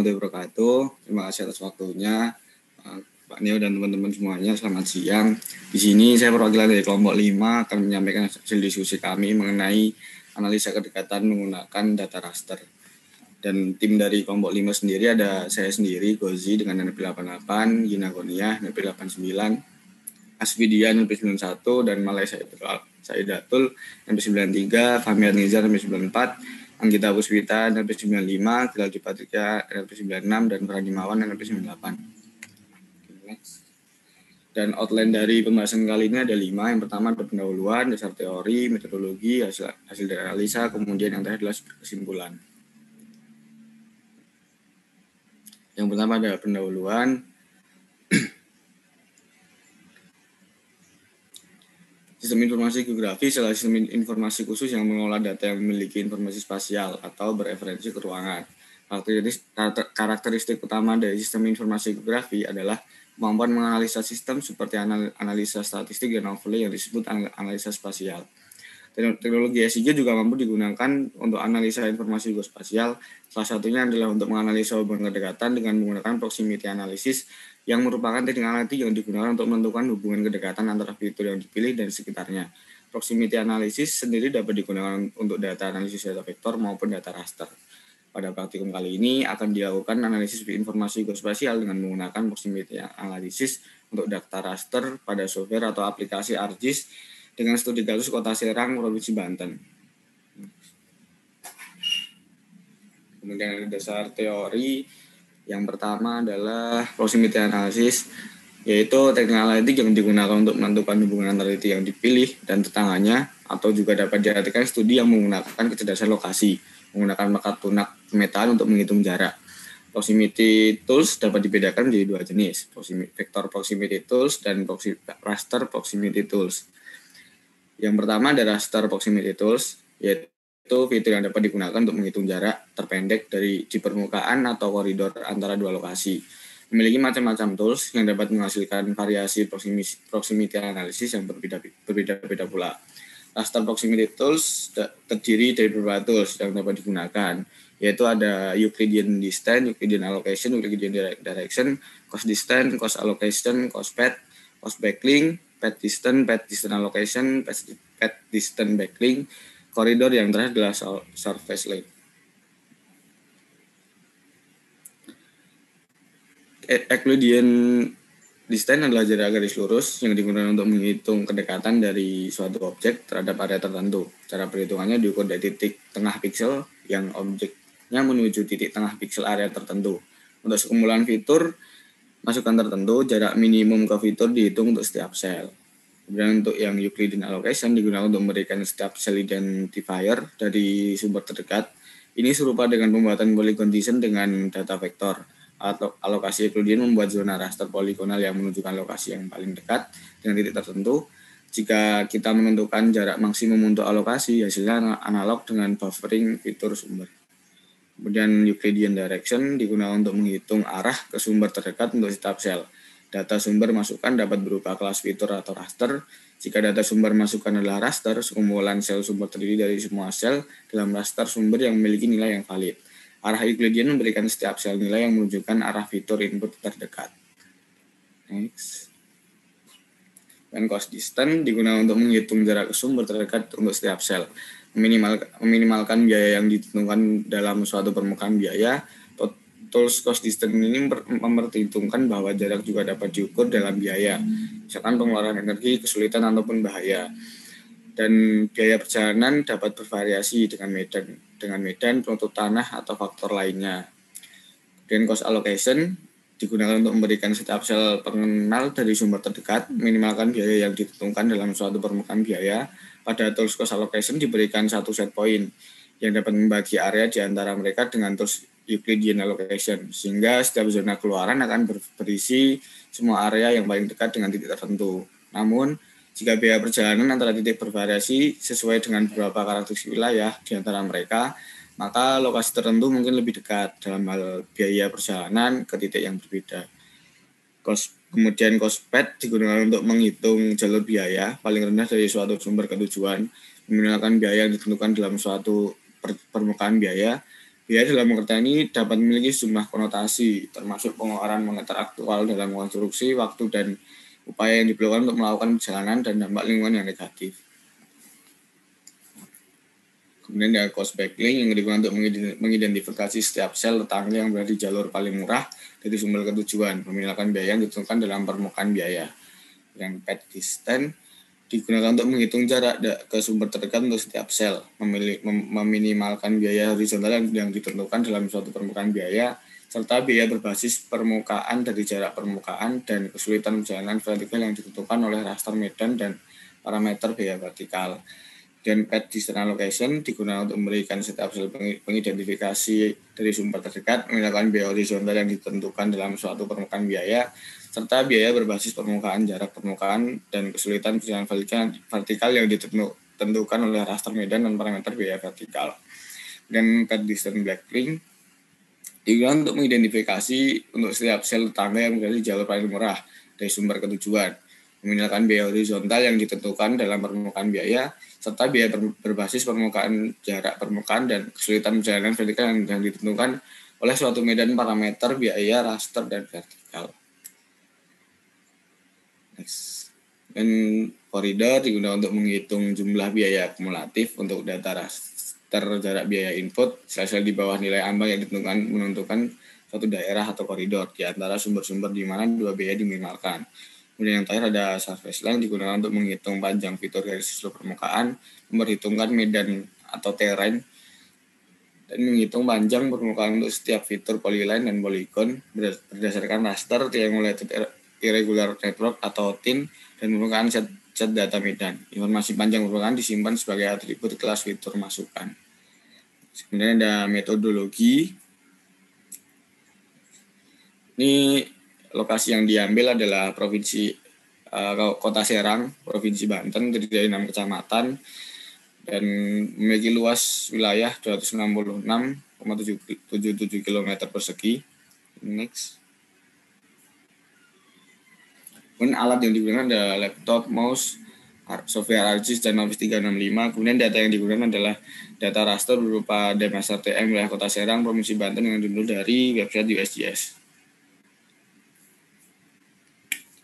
warahmatullahi wabarakatuh. Terima kasih atas waktunya, Pak Neo dan teman-teman semuanya. Selamat siang. Di sini saya perwakilan dari kelompok 5 akan menyampaikan hasil diskusi kami mengenai analisa kedekatan menggunakan data raster. Dan tim dari kelompok 5 sendiri ada saya sendiri, Gozi dengan NP 88, Gina Goniah NP 89, Asfidia NP 91, dan Malay Saidatul NP 93, Fahmi Nizar NP 94, Anggita Puspita NP 95, Gilal Dipatika NP 96, dan Pradimawan NP 98. Dan outline dari pembahasan kali ini ada 5. Yang pertama ada pendahuluan, dasar teori, metodologi, hasil dari analisa, kemudian yang terakhir adalah kesimpulan. Yang pertama ada pendahuluan. Sistem informasi geografi adalah sistem informasi khusus yang mengolah data yang memiliki informasi spasial atau bereferensi ke ruangan. Karakteristik utama dari sistem informasi geografi adalah kemampuan menganalisa sistem seperti analisa statistik dan overlay yang disebut analisa spasial. Teknologi SIG juga mampu digunakan untuk analisa informasi geospasial. Salah satunya adalah untuk menganalisa hubungan kedekatan dengan menggunakan proximity analysis, yang merupakan teknik analitik yang digunakan untuk menentukan hubungan kedekatan antara fitur yang dipilih dan sekitarnya. Proximity analysis sendiri dapat digunakan untuk data analisis data vektor maupun data raster. Pada praktikum kali ini akan dilakukan analisis informasi geospasial dengan menggunakan proximity analysis untuk data raster pada software atau aplikasi ArcGIS dengan studi kasus Kota Serang, Provinsi Banten. Kemudian ada dasar teori. Yang pertama adalah proximity analysis, yaitu teknik analitik yang digunakan untuk menentukan hubungan antara titik yang dipilih dan tetangganya, atau juga dapat diartikan studi yang menggunakan kecerdasan lokasi, menggunakan bakat lunak pemetaan untuk menghitung jarak. Proximity tools dapat dibedakan menjadi 2 jenis, vector proximity tools dan raster proximity tools. Yang pertama ada raster proximity tools, yaitu fitur yang dapat digunakan untuk menghitung jarak terpendek di permukaan atau koridor antara dua lokasi. Memiliki macam-macam tools yang dapat menghasilkan variasi proximity analysis yang berbeda-beda pula. Raster proximity tools terdiri dari beberapa tools yang dapat digunakan, yaitu ada Euclidean distance, Euclidean allocation, Euclidean direction, cost distance, cost allocation, cost path, cost backlink, path distance allocation, path distance backlink, koridor yang terakhir adalah surface length. Euclidean distance adalah jarak garis lurus yang digunakan untuk menghitung kedekatan dari suatu objek terhadap area tertentu. Cara perhitungannya diukur dari titik tengah piksel yang objeknya menuju titik tengah piksel area tertentu. Untuk sekumpulan fitur masukan tertentu, jarak minimum ke fitur dihitung untuk setiap sel. Kemudian untuk yang Euclidean allocation digunakan untuk memberikan setiap cell identifier dari sumber terdekat. Ini serupa dengan pembuatan polygon descent dengan data vektor. Alokasi Euclidean membuat zona raster poligonal yang menunjukkan lokasi yang paling dekat dengan titik tertentu. Jika kita menentukan jarak maksimum untuk alokasi, hasilnya analog dengan buffering fitur sumber. Kemudian Euclidean direction digunakan untuk menghitung arah ke sumber terdekat untuk setiap sel. Data sumber masukan dapat berupa kelas fitur atau raster. Jika data sumber masukan adalah raster, sekumpulan sel sumber terdiri dari semua sel dalam raster sumber yang memiliki nilai yang valid. Arah Euclidean memberikan setiap sel nilai yang menunjukkan arah fitur input terdekat. Next. Dan cost distance digunakan untuk menghitung jarak ke sumber terdekat untuk setiap sel. Meminimalkan biaya yang ditentukan dalam suatu permukaan biaya. Tools cost distance ini memperhitungkan bahwa jarak juga dapat diukur dalam biaya, misalkan pengeluaran energi, kesulitan, ataupun bahaya. Dan biaya perjalanan dapat bervariasi dengan medan, penutup tanah, atau faktor lainnya. Dan cost allocation digunakan untuk memberikan setiap sel pengenal dari sumber terdekat, minimalkan biaya yang ditentukan dalam suatu permukaan biaya. Pada tools cost allocation diberikan satu set point yang dapat membagi area di antara mereka dengan tools Euclidean allocation, sehingga setiap zona keluaran akan berisi semua area yang paling dekat dengan titik tertentu. Namun, jika biaya perjalanan antara titik bervariasi sesuai dengan beberapa karakteristik wilayah di antara mereka, maka lokasi tertentu mungkin lebih dekat dalam hal biaya perjalanan ke titik yang berbeda. Kemudian cost path digunakan untuk menghitung jalur biaya paling rendah dari suatu sumber ke tujuan, menggunakan biaya yang ditentukan dalam suatu permukaan biaya. Biaya dalam pengertian ini dapat memiliki sejumlah konotasi, termasuk pengeluaran moneter aktual dalam konstruksi, waktu, dan upaya yang diperlukan untuk melakukan perjalanan dan dampak lingkungan yang negatif. Kemudian ada cost backlink yang digunakan untuk mengidentifikasi setiap sel tetangga yang berada di jalur paling murah dari sumber ke tujuan, meminimalkan biaya yang ditentukan dalam permukaan biaya. Dan path distance digunakan untuk menghitung jarak ke sumber terdekat untuk setiap sel, meminimalkan biaya horizontal yang ditentukan dalam suatu permukaan biaya, serta biaya berbasis permukaan dari jarak permukaan dan kesulitan perjalanan vertikal yang ditentukan oleh raster medan dan parameter biaya vertikal. Dan path distance allocation digunakan untuk memberikan setiap sel pengidentifikasi dari sumber terdekat, meminimalkan biaya horizontal yang ditentukan dalam suatu permukaan biaya, serta biaya berbasis permukaan, jarak permukaan, dan kesulitan perjalanan vertikal yang ditentukan oleh raster medan dan parameter biaya vertikal. Dan path distance backlink digunakan untuk mengidentifikasi untuk setiap sel tetangga yang berada di jalur paling murah dari sumber ke tujuan, meminimalkan biaya horizontal yang ditentukan dalam permukaan biaya, serta biaya berbasis permukaan, jarak permukaan, dan kesulitan perjalanan vertikal yang ditentukan oleh suatu medan parameter biaya raster dan vertikal. Next. Dan koridor digunakan untuk menghitung jumlah biaya akumulatif untuk data raster jarak biaya input, sel-sel di bawah nilai ambang yang menentukan suatu daerah atau koridor di antara sumber-sumber di mana dua biaya diminimalkan. Kemudian yang terakhir ada surface line digunakan untuk menghitung panjang fitur garis seluruh permukaan, memperhitungkan medan atau terrain, dan menghitung panjang permukaan untuk setiap fitur polyline dan polygon berdasarkan raster triangulated irregular network atau TIN dan merupakan set data medan. Informasi panjang permukaan disimpan sebagai atribut kelas fitur masukan. Kemudian ada metodologi. Ini lokasi yang diambil adalah provinsi Kota Serang, Provinsi Banten, terdiri dari 6 kecamatan dan memiliki luas wilayah 266,77 km persegi. Next. Kemudian alat yang digunakan adalah laptop, mouse, software ArcGIS dan Office 365. Kemudian data yang digunakan adalah data raster berupa DMSRTM wilayah Kota Serang, Provinsi Banten yang diunduh dari website USGS.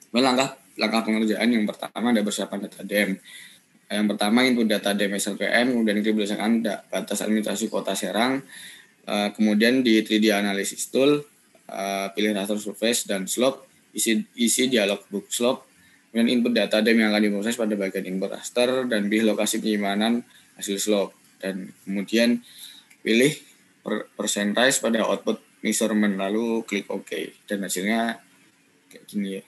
Kemudian langkah pengerjaan yang pertama ada persiapan data DEM. Yang pertama input data DMSRTM, kemudian itu berdasarkan batas administrasi Kota Serang. Kemudian di 3D Analysis Tool, pilih raster surface dan slope, isi dialog book slope, kemudian input data DEM yang akan diproses pada bagian input raster dan pilih lokasi penyimpanan hasil slope, dan kemudian pilih percentage pada output measurement, lalu klik OK, dan hasilnya kayak gini ya.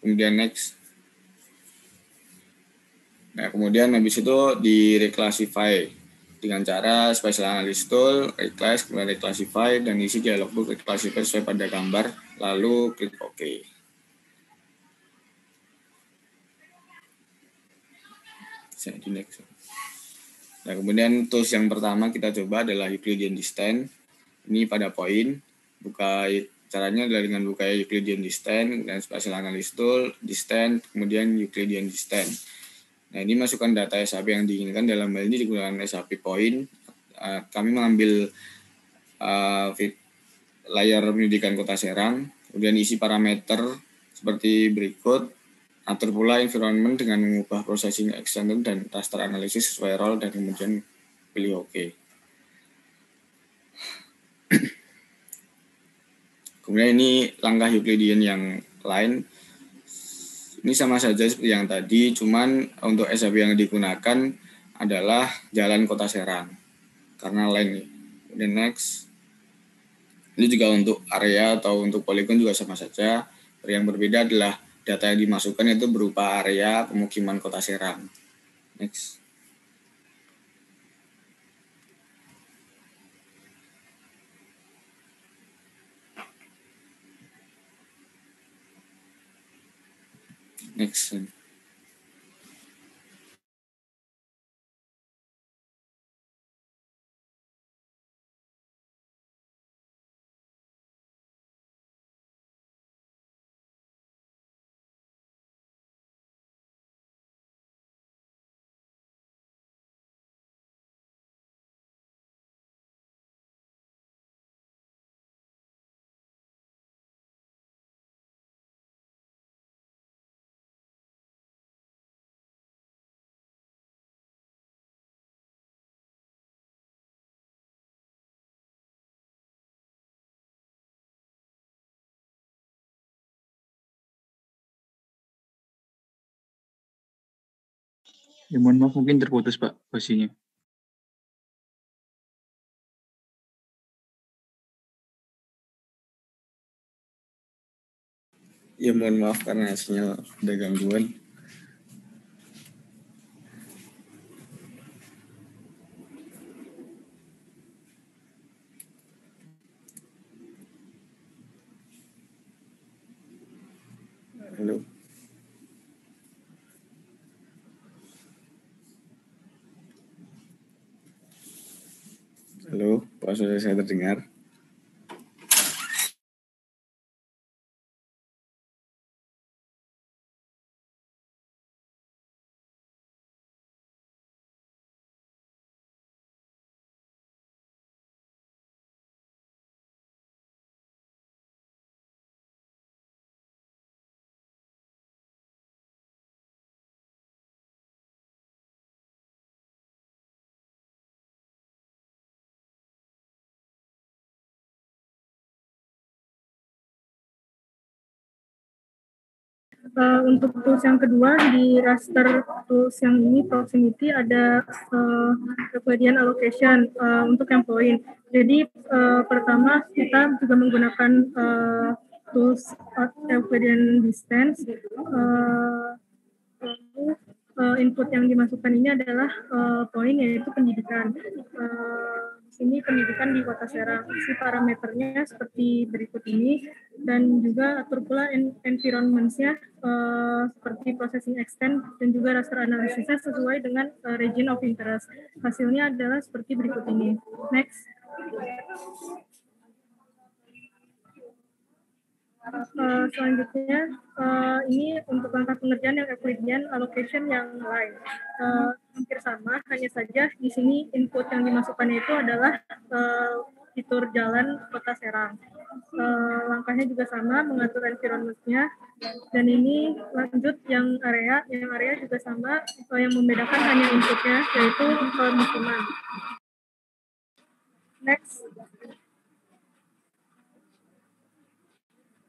Kemudian next. Nah, kemudian habis itu di reclassify dengan cara Spatial Analysis Tool, reclass, kemudian reclassify, dan isi dialog book reclassify sesuai pada gambar, lalu klik OK. Saya di next. Nah, kemudian tools yang pertama kita coba adalah Euclidean Distance. Ini pada poin, caranya adalah dengan buka Euclidean Distance dan Spatial Analysis Tool, Distance, kemudian Euclidean Distance. Nah, ini masukkan data SAP yang diinginkan, dalam hal ini digunakan SAP point. Kami mengambil layar pendidikan Kota Serang, kemudian isi parameter seperti berikut. Atur pula environment dengan mengubah processing extended dan raster analysis sesuai role, dan kemudian pilih OK. Kemudian ini langkah Euclidean yang lain. Ini sama saja seperti yang tadi, cuman untuk SAP yang digunakan adalah jalan Kota Serang karena line. Kemudian next. Ini juga untuk area atau untuk poligon juga sama saja. Yang berbeda adalah data yang dimasukkan itu berupa area pemukiman Kota Serang. Next. Next. Ya, mohon maaf mungkin terputus Pak posisinya. Ya mohon maaf karena sinyal ada gangguan. Halo. Halo, Pak, sudah saya terdengar? Untuk tools yang kedua di raster tools yang ini proximity ada Euclidean allocation untuk yang point. Jadi pertama kita juga menggunakan tools Euclidean distance. Lalu input yang dimasukkan ini adalah point, yaitu pendidikan. Di sini pendidikan di Kota Serang. Isi parameternya seperti berikut ini, dan juga atur pula environment-nya seperti processing extent dan juga raster analisisnya sesuai dengan region of interest. Hasilnya adalah seperti berikut ini. Next. Selanjutnya, ini untuk langkah pengerjaan yang Euclidean allocation yang lain. Hampir sama, hanya saja di sini input yang dimasukkan itu adalah fitur jalan Kota Serang. Langkahnya juga sama, mengatur environment-nya. Dan ini lanjut yang area juga sama, yang membedakan hanya inputnya, yaitu pemukiman. Next.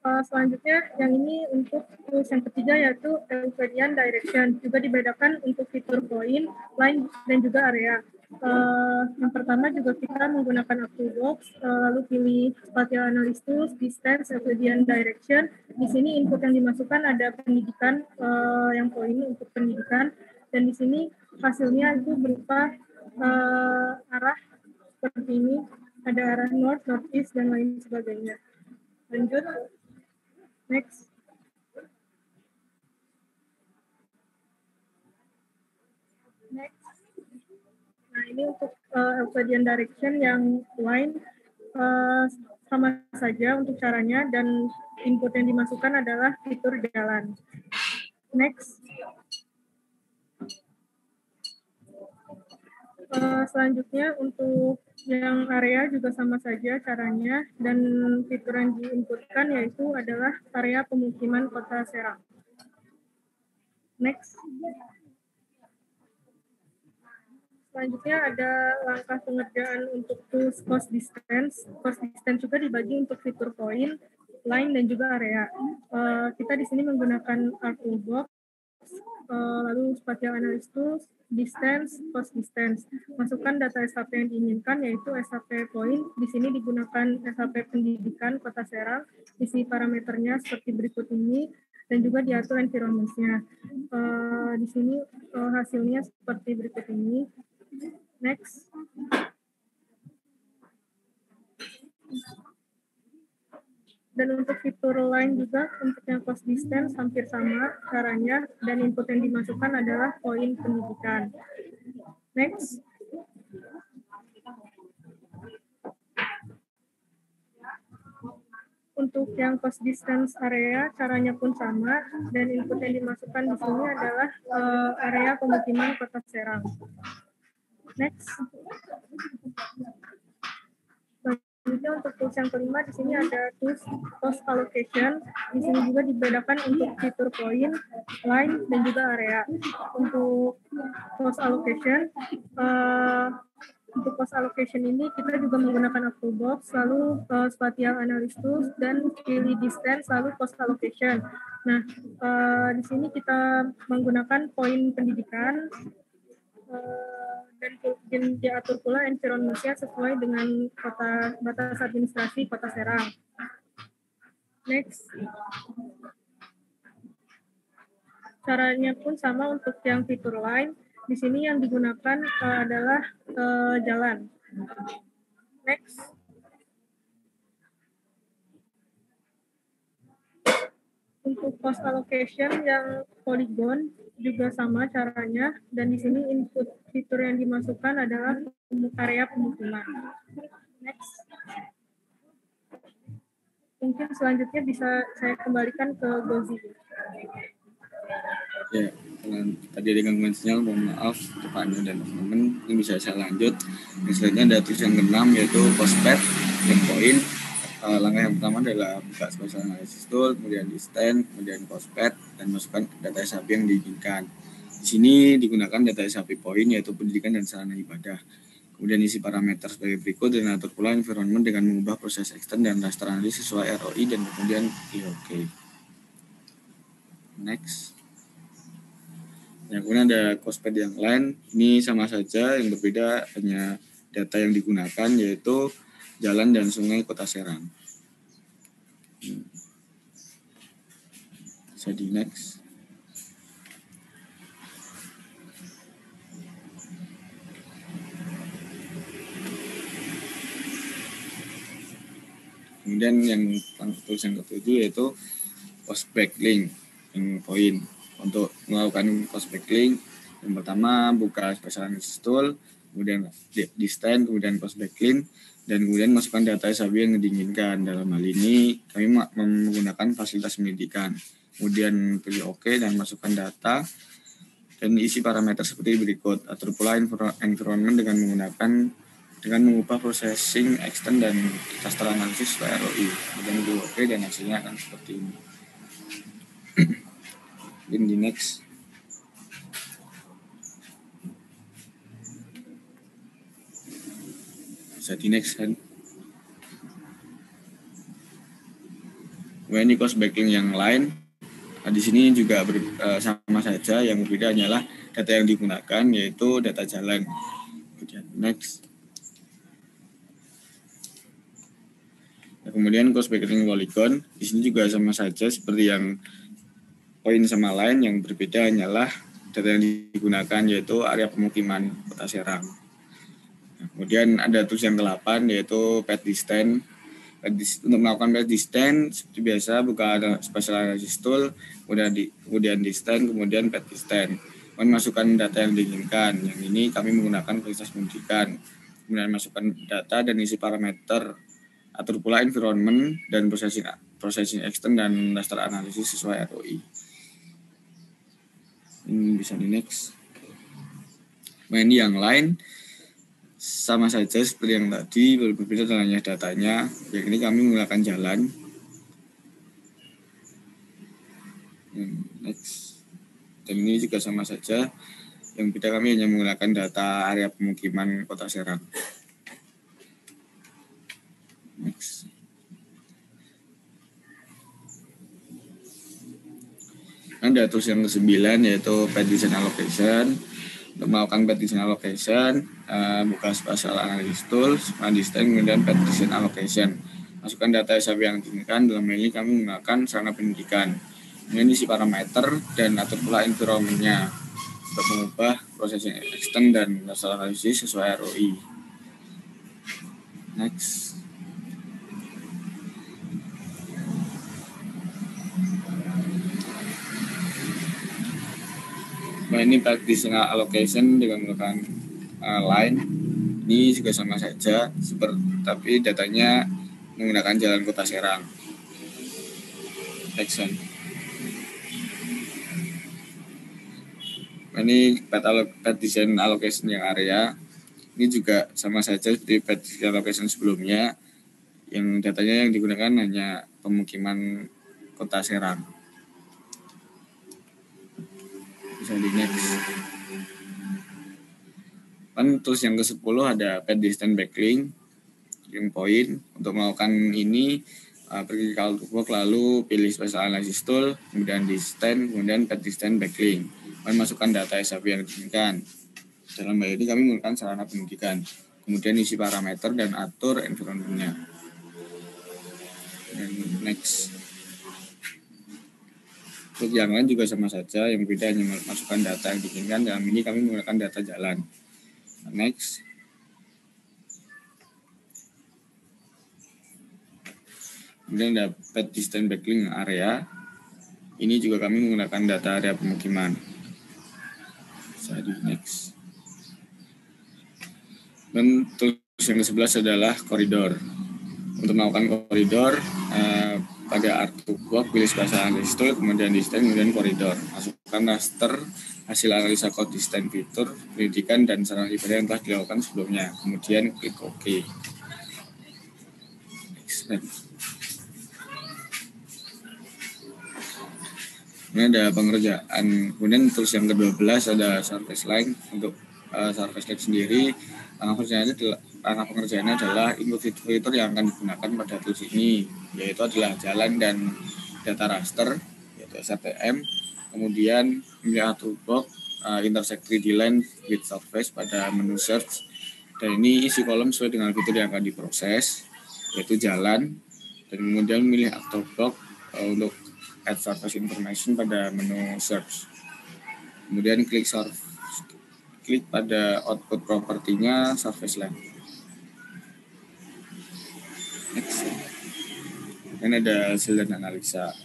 Selanjutnya, yang ini untuk tools yang ketiga, yaitu Euclidean direction. Juga dibedakan untuk fitur point, line, dan juga area. Yang pertama juga kita menggunakan ActuBox, lalu pilih spatial analysis, distance, Euclidean direction. Di sini input yang dimasukkan ada pendidikan, yang point untuk pendidikan. Dan di sini hasilnya itu berupa arah seperti ini. Ada arah north, northeast, dan lain sebagainya. Lanjut. Next. Nah, ini untuk Euclidean direction yang line sama saja untuk caranya, dan input yang dimasukkan adalah fitur jalan. Next. Selanjutnya untuk yang area juga sama saja caranya, dan fitur yang diinputkan yaitu adalah area pemukiman Kota Serang. Next. Selanjutnya ada langkah pengerjaan untuk tools cost distance. Cost distance juga dibagi untuk fitur point, line, dan juga area. Kita di sini menggunakan ActuBox, lalu spatial analysis, distance, cost distance. Masukkan data SHP yang diinginkan, yaitu SHP point. Di sini digunakan SHP pendidikan Kota Serang. Isi parameternya seperti berikut ini, dan juga diatur environment-nya. Di sini hasilnya seperti berikut ini. Next. Dan untuk fitur lain juga, untuk yang cost distance hampir sama caranya, dan input yang dimasukkan adalah poin pendidikan. Next. Untuk yang cost distance area, caranya pun sama, dan input yang dimasukkan di sini adalah area pemukiman Kota Serang. Next. Selanjutnya untuk tools yang kelima, di sini ada tools cost allocation. Di sini juga dibedakan untuk fitur point, line, dan juga area. Untuk cost allocation, ini kita juga menggunakan ActuBox, lalu spatial analysis, dan pilih distance, lalu cost allocation. Nah, di sini kita menggunakan poin pendidikan, dan diatur pula environment-nya sesuai dengan batas administrasi Kota Serang. Next. Caranya pun sama untuk yang fitur line. Di sini yang digunakan adalah jalan. Next. Untuk cost allocation yang polygon juga sama caranya, dan di sini input fitur yang dimasukkan adalah area pemukiman. Next. Mungkin selanjutnya bisa saya kembalikan ke Gozi. Ya, tadi ada gangguan sinyal, mohon maaf Pak Anu dan teman-teman. Ini bisa saya lanjut. Yang selanjutnya ada tugas yang ke-6 yaitu postpad yang poin. Langkah yang pertama adalah buka spatial analysis tool, kemudian di stand, kemudian postpad, dan masukkan data SAP yang diinginkan. Di sini digunakan data SAP poin yaitu pendidikan dan sarana ibadah. Kemudian isi parameter sebagai berikut dan atur pula environment dengan mengubah proses extend dan raster analysis sesuai ROI dan kemudian OK. Next. Yang kemudian ada cospad yang lain, ini sama saja, yang berbeda hanya data yang digunakan yaitu jalan dan sungai Kota Serang. Bisa di next. Kemudian yang tulisan ketujuh yaitu cost backlink yang poin. Untuk melakukan cost backlink, yang pertama buka spatial analysis tool, kemudian di stand, kemudian cost backlink, dan kemudian masukkan data SAP yang diinginkan. Dalam hal ini kami menggunakan fasilitas pendidikan. Kemudian pilih OK dan masukkan data dan isi parameter seperti berikut. Atur pula environment dengan mengubah processing extend dan raster analysis sesuai ROI. Kemudian pilih OK dan hasilnya akan seperti ini. In the next. Bisa di next kan. Ini cost backlink yang lain. Di sini juga sama saja, yang berbeda hanyalah data yang digunakan yaitu data jalan. Kemudian next. Kemudian cost backlink polygon, di sini juga sama saja seperti yang poin sama lain, yang berbeda hanyalah data yang digunakan yaitu area pemukiman Kota Serang. Kemudian ada tools yang ke-8 yaitu pad distance. Untuk melakukan pad distance seperti biasa buka spatial analysis tool, kemudian distance, kemudian pad distance. Kemudian masukkan data yang diinginkan. Yang ini kami menggunakan fasilitas pendidikan. Kemudian masukkan data dan isi parameter. Atur pula environment dan processing extend dan raster analysis sesuai ROI. Ini bisa di next. Ini yang lain sama saja seperti yang tadi, berbeda hanya datanya. Yang ini kami menggunakan jalan. Next. Dan ini juga sama saja. Yang beda kami hanya menggunakan data area pemukiman Kota Serang. Next. Ada tools yang ke-9 yaitu partition allocation. Untuk melakukan partition allocation, buka spatial analysis tools, distance, kemudian partition allocation. Masukkan data SAP yang diinginkan. Dalam hal ini kami menggunakan sarana pendidikan. Kemudian isi parameter dan atur pula environment-nya untuk mengubah processing extend dan raster analysis sesuai ROI. Next. Ini partitional allocation dengan menggunakan line. Ini juga sama saja, tapi datanya menggunakan jalan Kota Serang. Action. Ini partition allocation yang area. Ini juga sama saja seperti partition allocation sebelumnya. Yang datanya yang digunakan hanya pemukiman Kota Serang. Bisa di next. Tools yang ke-10 ada pad distance backlink yang poin. Untuk melakukan ini pergi ke Outlook, lalu pilih spatial analysis tool, kemudian distance, kemudian pad distance backlink. Kemudian masukkan data SAP yang diinginkan. Dalam hal ini kami menggunakan sarana pendidikan. Kemudian isi parameter dan atur environment-nya. Dan next. Untuk yang lain juga sama saja, yang beda hanya masukkan data yang diinginkan. Dalam ini kami menggunakan data jalan. Next. Kemudian dapat distance backlink area. Ini juga kami menggunakan data area pemukiman. Jadi next. Dan tools yang ke-11 adalah koridor. Untuk melakukan koridor, pada artwork pilih bahasa Inggris tool, kemudian distance, kemudian koridor. Masukkan raster hasil analisa code distance fitur, pendidikan, dan sarana ibadah yang telah dilakukan sebelumnya. Kemudian klik OK. Next. Ini ada pengerjaan. Kemudian tools yang ke-12 ada surface line. Untuk surface line sendiri, langkah pengerjaannya adalah input fitur yang akan digunakan pada tools ini, yaitu adalah jalan dan data raster, yaitu SRTM. Kemudian memilih toolbox, intersect 3D line with surface pada menu search. Dan ini isi kolom sesuai dengan fitur yang akan diproses, yaitu jalan. Dan kemudian memilih toolbox untuk add surface information pada menu search. Kemudian klik pada output propertinya surface line. Next. Ini ada hasil dan analisa.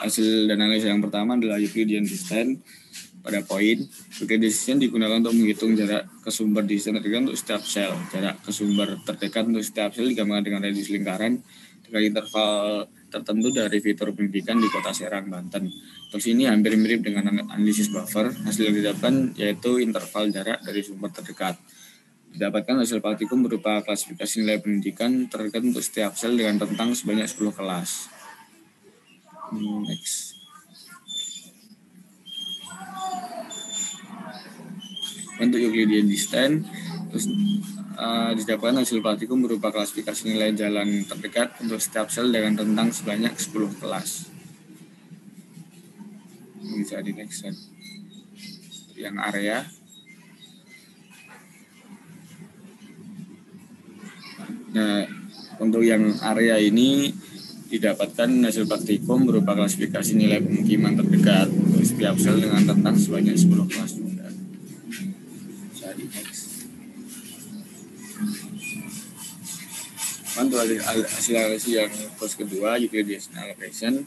Hasil dan analisa yang pertama adalah Euclidean distance pada poin. Euclidean distance digunakan untuk menghitung jarak ke sumber distance terdekat untuk setiap sel. Jarak ke sumber terdekat untuk setiap sel digambarkan dengan radius lingkaran dengan interval tertentu dari fitur pendidikan di Kota Serang, Banten. Terus ini hampir mirip dengan analisis buffer. Hasil yang didapatkan yaitu interval jarak dari sumber terdekat. Didapatkan hasil praktikum berupa klasifikasi nilai pendidikan terdekat untuk setiap sel dengan rentang sebanyak 10 kelas. Next. Untuk Euclidean distance, terus didapatkan hasil praktikum berupa klasifikasi nilai jalan terdekat untuk setiap sel dengan rentang sebanyak 10 kelas. Bisa di next slide. Yang area. Nah, untuk yang area ini didapatkan hasil praktikum berupa klasifikasi nilai pemukiman terdekat untuk setiap sel dengan rentang sebanyak 10 kelas juga. Untuk hasil analisis yang pos kedua, Euclidean allocation.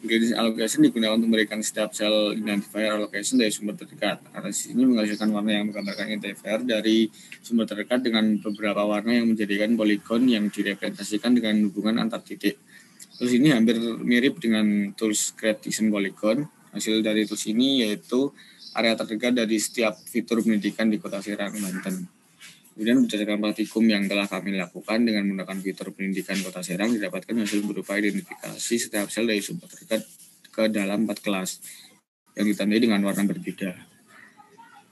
Euclidean allocation digunakan untuk memberikan setiap sel identifier allocation dari sumber terdekat. Analisis ini menghasilkan warna yang menggambarkan identifier dari sumber terdekat dengan beberapa warna yang menjadikan poligon yang direpresentasikan dengan hubungan antar titik. Tools ini hampir mirip dengan tools Create Design Polygon. Hasil dari tools ini yaitu area terdekat dari setiap fitur pendidikan di Kota Serang, Banten. Kemudian berdasarkan praktikum yang telah kami lakukan dengan menggunakan fitur pendidikan Kota Serang, didapatkan hasil berupa identifikasi setiap sel dari sumber terdekat ke dalam 4 kelas yang ditandai dengan warna berbeda.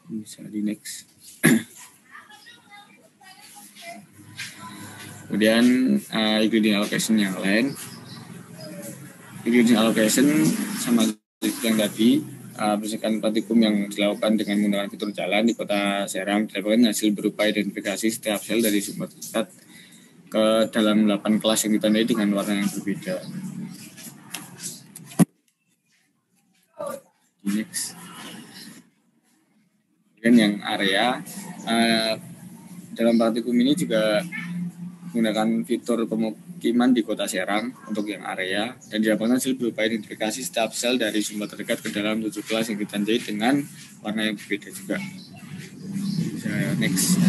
Bisa di next. Kemudian Euclidean allocation yang lain. Euclidean allocation sama yang tadi, berdasarkan praktikum yang dilakukan dengan menggunakan fitur jalan di Kota Serang, didapatkan hasil berupa identifikasi setiap sel dari sumber terdekat ke dalam 8 kelas yang ditandai dengan warna yang berbeda. Next. Kemudian yang area, dalam praktikum ini juga menggunakan fitur pemukiman di Kota Serang untuk yang area, dan didapatkan hasil berupa identifikasi setiap sel dari sumber terdekat ke dalam 7 kelas yang ditandai dengan warna yang berbeda juga. Next.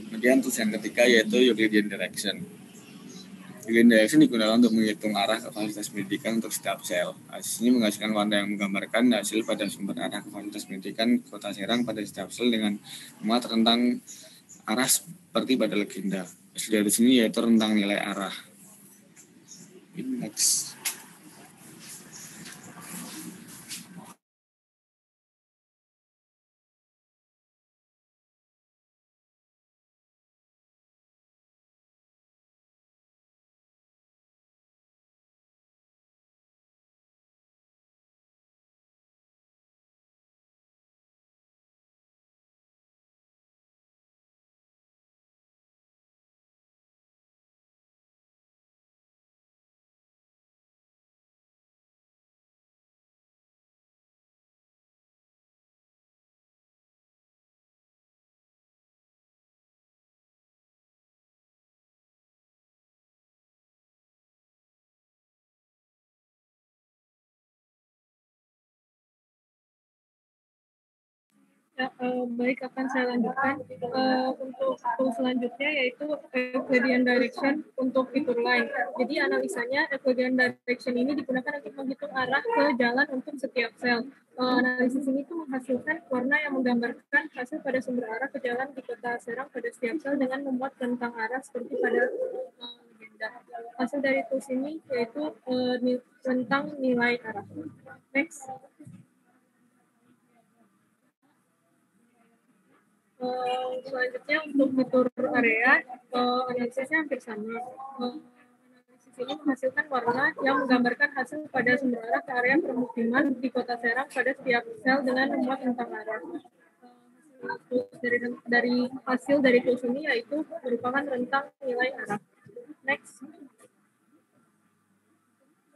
Kemudian tools yang ketiga yaitu Euclidean direction. Euclidean direction digunakan untuk menghitung arah ke fasilitas pendidikan untuk setiap sel. Hasil ini menghasilkan warna yang menggambarkan hasil pada sumber arah ke fasilitas pendidikan Kota Serang pada setiap sel dengan muat rentang arah seperti pada legenda. Hasil dari sini yaitu rentang nilai arah. Next. Baik, akan saya lanjutkan. Untuk tool selanjutnya yaitu Euclidean Direction untuk fitur line. Jadi analisanya Euclidean Direction ini digunakan untuk menghitung arah ke jalan untuk setiap sel. Analisis ini tuh menghasilkan warna yang menggambarkan hasil pada sumber arah ke jalan di kota Serang pada setiap sel dengan memuat rentang arah seperti pada legenda. Hasil dari tools ini yaitu rentang nilai arah. Next. Selanjutnya untuk fitur area, analisisnya hampir sama. Analisis ini menghasilkan warna yang menggambarkan hasil pada sumber arah ke area permukiman di kota Serang pada setiap sel dengan memuat rentang arah. Dari hasil dari tools ini yaitu merupakan rentang nilai arah. Next.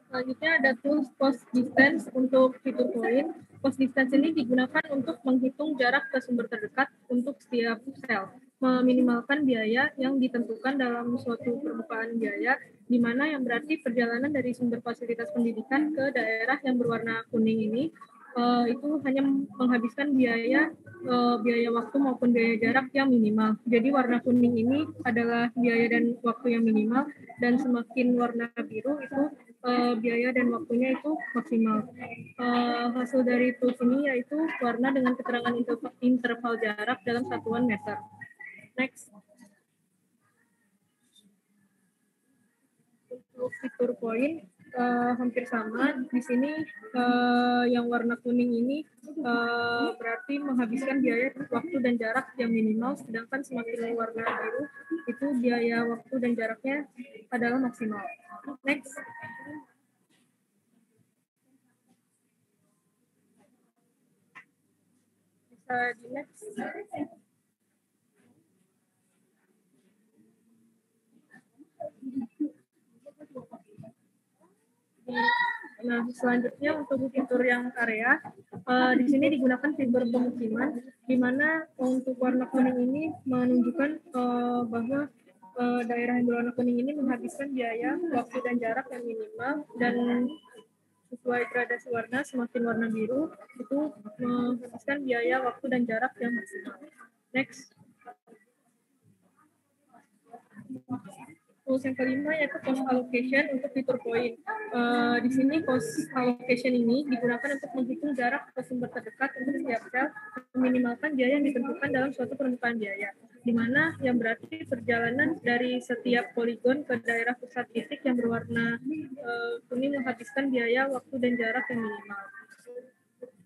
Selanjutnya ada tools post distance untuk fitur point. Post distance ini digunakan untuk menghitung jarak ke sumber terdekat untuk setiap sel, meminimalkan biaya yang ditentukan dalam suatu permukaan biaya, di mana yang berarti perjalanan dari sumber fasilitas pendidikan ke daerah yang berwarna kuning ini itu hanya menghabiskan biaya waktu maupun biaya jarak yang minimal. Jadi warna kuning ini adalah biaya dan waktu yang minimal, dan semakin warna biru itu biaya dan waktunya itu maksimal. Hasil dari tools ini yaitu warna dengan keterangan interval jarak dalam satuan meter. Next. Untuk fitur point hampir sama. Di sini yang warna kuning ini berarti menghabiskan biaya, waktu, dan jarak yang minimal, sedangkan semakin warna biru itu biaya, waktu, dan jaraknya adalah maksimal. Next. Bisa di next. Nah, selanjutnya untuk fitur yang area, di sini digunakan fitur pemukiman, di mana untuk warna kuning ini menunjukkan bahwa daerah yang berwarna kuning ini menghabiskan biaya, waktu, dan jarak yang minimal, dan sesuai gradasi warna, semakin warna biru itu menghabiskan biaya, waktu, dan jarak yang maksimal. Next. Tools yang kelima yaitu cost allocation untuk fitur point. Di sini cost allocation ini digunakan untuk menghitung jarak ke sumber terdekat untuk setiap sel, meminimalkan biaya yang ditentukan dalam suatu permukaan biaya, di mana yang berarti perjalanan dari setiap poligon ke daerah pusat titik yang berwarna kuning menghabiskan biaya, waktu, dan jarak yang minimal.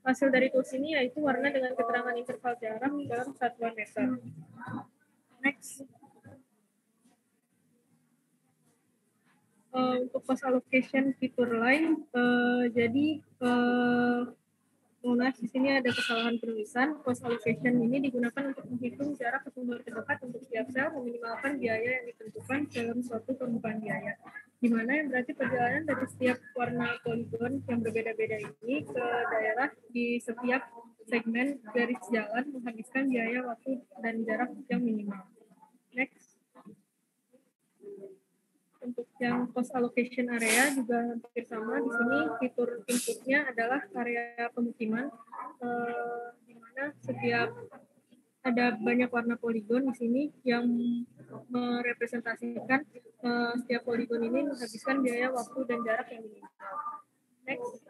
Hasil dari tools ini yaitu warna dengan keterangan interval jarak dalam satuan meter. Next. Untuk cost allocation fitur lain, jadi di sini ada kesalahan penulisan. Cost allocation ini digunakan untuk menghitung jarak ke sumber terdekat untuk setiap sel, meminimalkan biaya yang ditentukan dalam suatu permukaan biaya, di mana yang berarti perjalanan dari setiap warna poligon yang berbeda-beda ini ke daerah di setiap segmen garis jalan menghabiskan biaya, waktu, dan jarak yang minimal. Next. Untuk yang cost allocation area juga hampir sama. Di sini fitur inputnya adalah area pemukiman, di mana setiap ada banyak warna poligon di sini yang merepresentasikan setiap poligon ini menghabiskan biaya, waktu, dan jarak yang minimal. Next.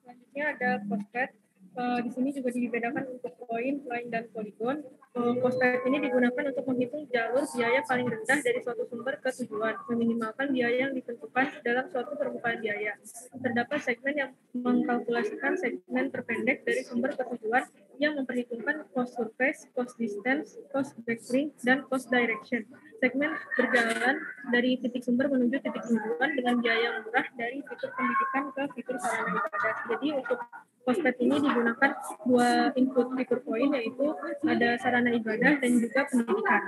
Selanjutnya ada cost. Di sini juga dibedakan untuk point, line, dan poligon. Cost ini digunakan untuk menghitung jalur biaya paling rendah dari suatu sumber ke tujuan, meminimalkan biaya yang ditentukan dalam suatu permukaan biaya. Terdapat segmen yang mengkalkulasikan segmen terpendek dari sumber ke tujuan yang memperhitungkan cost surface, cost distance, cost vectoring, dan cost direction. Segmen berjalan dari titik sumber menuju titik tujuan dengan biaya yang murah dari fitur pendidikan ke fitur sarana ibadah. Jadi untuk cost ini digunakan dua input fitur point, yaitu ada sarana ibadah dan juga pendidikan.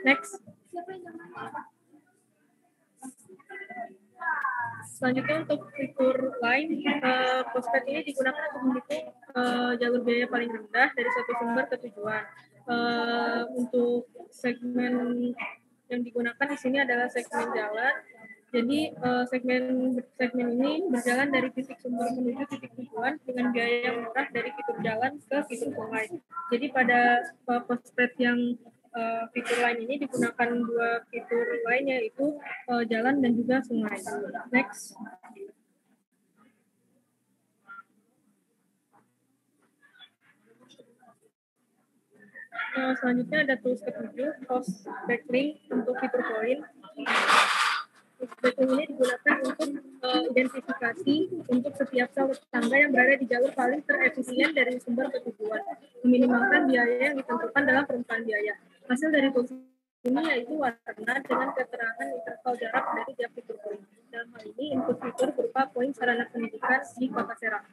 Next. Selanjutnya untuk fitur line, cost ini digunakan untuk menghitung jalur biaya paling rendah dari suatu sumber ke tujuan. Untuk segmen yang digunakan di sini adalah segmen jalan, Jadi segmen ini berjalan dari titik sumber menuju titik tujuan dengan biaya yang murah dari fitur jalan ke fitur sungai. Jadi pada postpad yang fitur lain ini digunakan dua fitur lain, yaitu jalan dan juga sungai. Next. Selanjutnya ada tools ketujuh, post backlink untuk fitur poin. Backlink ini digunakan untuk identifikasi untuk setiap sel tangga yang berada di jalur paling terefisien dari sumber ke tujuan, meminimalkan biaya yang ditentukan dalam permukaan biaya. Hasil dari tools ini yaitu warna dengan keterangan interval jarak dari tiap fitur poin. Dalam hal ini, input fitur berupa poin sarana pendidikan di Kota Serang.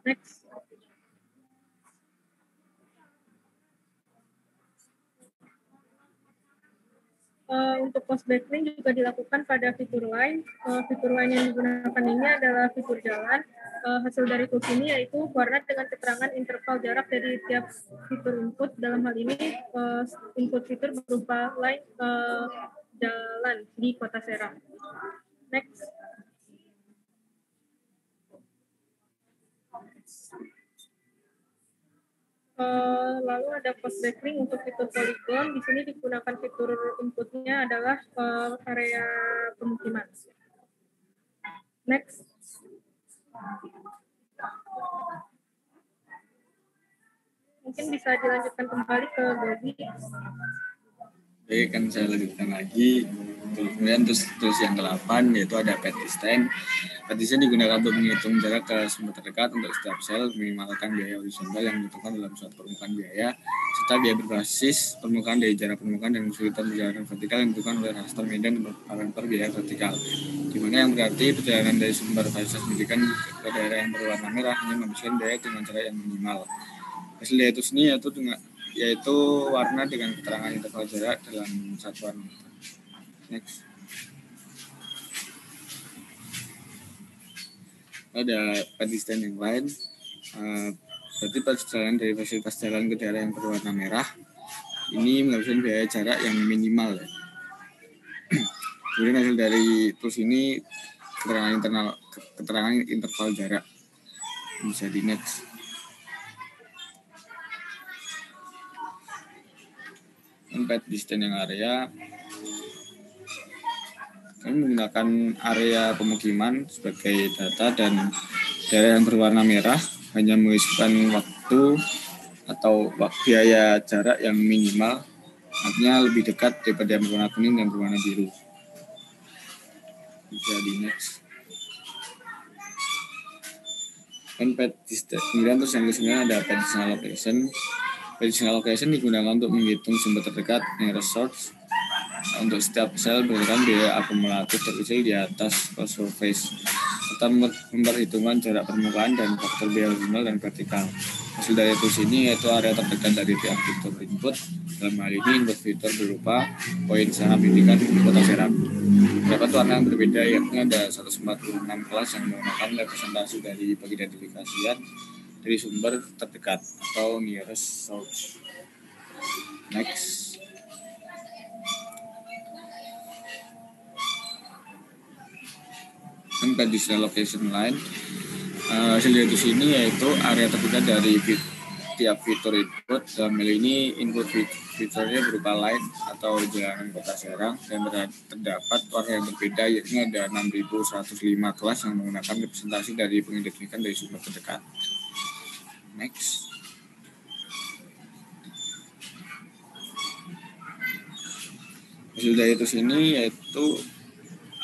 Next. Untuk post backlink juga dilakukan pada fitur lain. Fitur lain yang digunakan ini adalah fitur jalan. Hasil dari tools ini yaitu warna dengan keterangan interval jarak dari tiap fitur input. Dalam hal ini, input fitur berupa line jalan di Kota Serang. Next. Lalu ada post backlink untuk fitur polygon. Di sini digunakan fitur inputnya adalah area pemukiman. Next. Mungkin bisa dilanjutkan kembali ke Gaby. Oke, kan saya lanjutkan lagi. Kemudian terus yang ke-8 yaitu ada pad distance. Pad distance digunakan untuk menghitung jarak ke sumber terdekat untuk setiap sel, meminimalkan biaya horizontal yang dibutuhkan dalam suatu permukaan biaya, serta biaya berbasis permukaan dari jarak permukaan dan kesulitan perjalanan vertikal yang dibutuhkan oleh raster medan untuk parameter biaya vertikal. Di mana yang berarti perjalanan dari sumber fasilitas pendidikan ke daerah yang berwarna merah hanya menghabiskan biaya dengan cara yang minimal. Hasil dari ini yaitu warna dengan keterangan interval jarak dalam satuan meter. Next. Ada pad distance yang lain. Berarti perjalanan dari fasilitas jalan ke daerah yang berwarna merah ini menghabiskan biaya jarak yang minimal. Kemudian hasil dari tools ini keterangan interval jarak. Bisa di next. Pad distance yang area, kami menggunakan area pemukiman sebagai data dan daerah yang berwarna merah hanya mengisikan waktu atau biaya jarak yang minimal, artinya lebih dekat daripada yang berwarna kuning dan berwarna biru. Bisa di next. Pad distance. Kemudian terus yang ke-9 ada pad distance allocation. Pad location digunakan untuk menghitung sumber terdekat nearest source. Untuk setiap sel berdasarkan biaya akumulatif terkecil di atas cost surface, serta memperhitungkan jarak permukaan dan faktor biaya horizontal dan vertikal. Hasil dari tools ini yaitu area terdekat dari tiap fitur input. Dalam hal ini input fitur berupa poin sarana pendidikan di Kota Serang. Terdapat warna yang berbeda, yakni ada 146 kelas yang menggunakan representasi dari pengidentifikasian dari sumber terdekat atau nearest source. Next. Pad distance location line. Hasil dari sini yaitu area terdekat dari tiap fitur input. Dalam hal ini input fiturnya berupa line atau jalanan Kota Serang dan terdapat warna yang berbeda, yakni ada 6.105 kelas yang menggunakan representasi dari pengidentifikasian dari sumber terdekat. Next. Hasil dari sini yaitu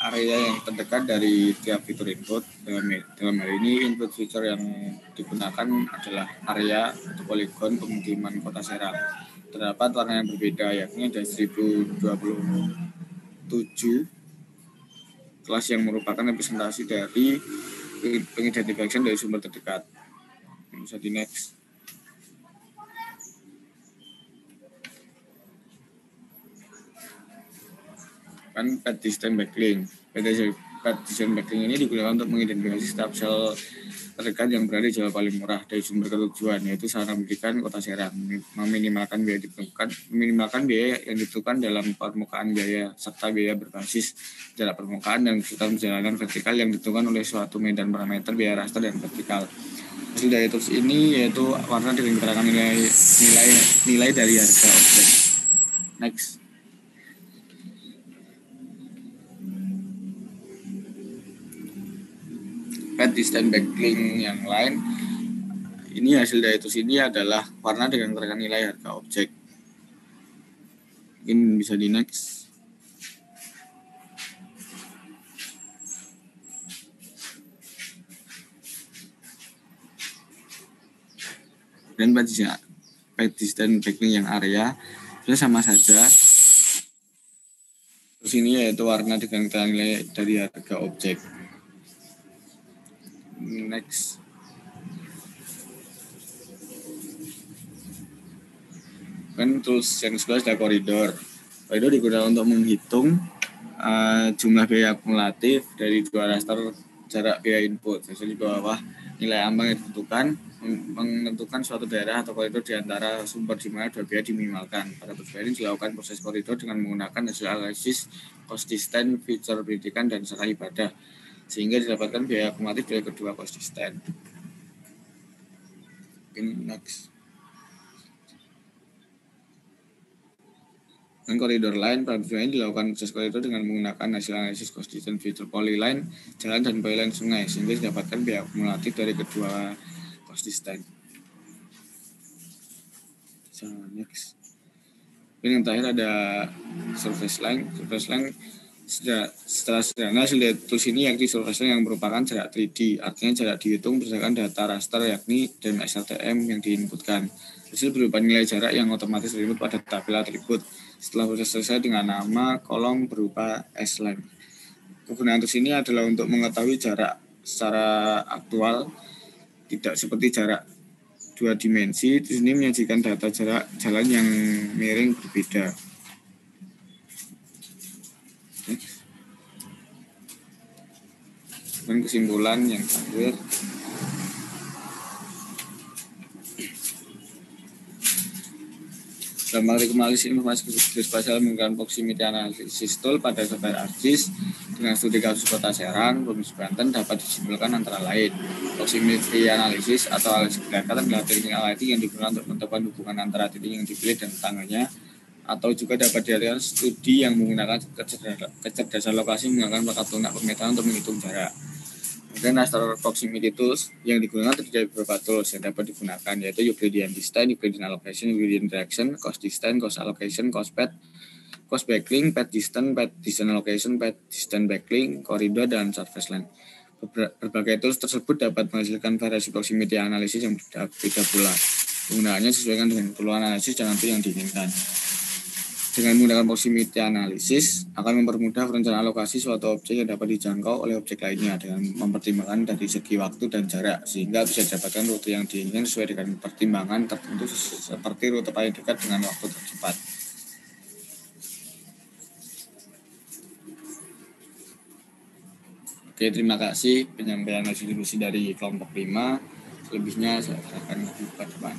area yang terdekat dari tiap fitur input. Dalam hal ini input fitur yang digunakan adalah area atau poligon pemukiman Kota Serang. Terdapat warna yang berbeda, yakni ada 1027 kelas yang merupakan representasi dari pengidentifikasian dari sumber terdekat. Bisa di next. Kan pad distance backlink. path decision backlink ini digunakan untuk mengidentifikasi setiap sel terdekat yang berada di jalur paling murah dari sumber ke tujuan, yaitu sarana pendidikan Kota Serang, meminimalkan biaya yang dibutuhkan dalam permukaan biaya serta biaya berbasis jarak permukaan dan kesulitan perjalanan vertikal yang ditentukan oleh suatu medan parameter biaya raster dan vertikal. Hasil dari tools ini yaitu warna dengan keterangan nilai dari harga objek. Next. Path distance backlink yang lain. Ini hasil dari tools ini adalah warna dengan keterangan nilai harga objek. Mungkin bisa di next. Dan path distance backlink yang area itu sama saja. Terus ini yaitu warna dengan nilai dari harga objek. Next. Kan tools yang sebelah ada koridor. Koridor digunakan untuk menghitung jumlah biaya akumulatif dari dua raster jarak biaya input. Jadi di bawah nilai ambang yang ditentukan menentukan suatu daerah atau koridor di antara sumber di mana dua biaya diminimalkan. Pada tujuan ini dilakukan proses koridor dengan menggunakan hasil analisis konsisten, feature pendidikan, dan serta ibadah, sehingga didapatkan biaya akumulatif dari kedua konsisten. Next. Dan koridor lain, pada tujuan ini dilakukan proses koridor dengan menggunakan hasil analisis konsisten, feature polyline, jalan dan polyline sungai, sehingga didapatkan biaya akumulatif dari kedua konsisten. So, next. Dan yang terakhir ada surface line. Surface line setelah sederhana hasil dari tools ini yakni surface line yang merupakan jarak 3D, artinya jarak dihitung berdasarkan data raster yakni dan SRTM yang diinputkan. Hasil berupa nilai jarak yang otomatis diinput pada tabel atribut. Setelah proses selesai dengan nama kolom berupa S-line. Kegunaan tools ini adalah untuk mengetahui jarak secara aktual, tidak seperti jarak dua dimensi. Tools ini menyajikan data jarak jalan yang miring berbeda. Dan kesimpulan yang terakhir, dalam analisis informasi geospasial menggunakan proximity analysis tool pada software ArcGIS dengan studi kasus Kota Serang, Provinsi Banten dapat disimpulkan antara lain. Proximity analysis atau analisis kedekatan adalah teknik analitik yang digunakan untuk menentukan hubungan antara titik yang dipilih dan tetangganya, atau juga dapat diartikan studi yang menggunakan kecerdasan lokasi menggunakan perangkat lunak pemetaan untuk menghitung jarak. Dan raster proximity tools yang digunakan terdiri dari beberapa tools yang dapat digunakan, yaitu Euclidean distance, Euclidean allocation, Euclidean direction, cost distance, cost allocation, cost path, cost backlink, path distance allocation, path distance backlink, koridor, dan surface line. Berbagai tools tersebut dapat menghasilkan variasi proximity analysis yang berbeda pula. Penggunaannya sesuaikan dengan keperluan analisis dan nanti yang diinginkan. Dengan menggunakan proximity analysis akan mempermudah perencanaan alokasi suatu objek yang dapat dijangkau oleh objek lainnya dengan mempertimbangkan dari segi waktu dan jarak, sehingga bisa didapatkan rute yang diinginkan sesuai dengan pertimbangan tertentu seperti rute paling dekat dengan waktu tercepat. Oke, terima kasih penyampaian diskusi dari kelompok 5. Selebihnya saya serahkan ke depan.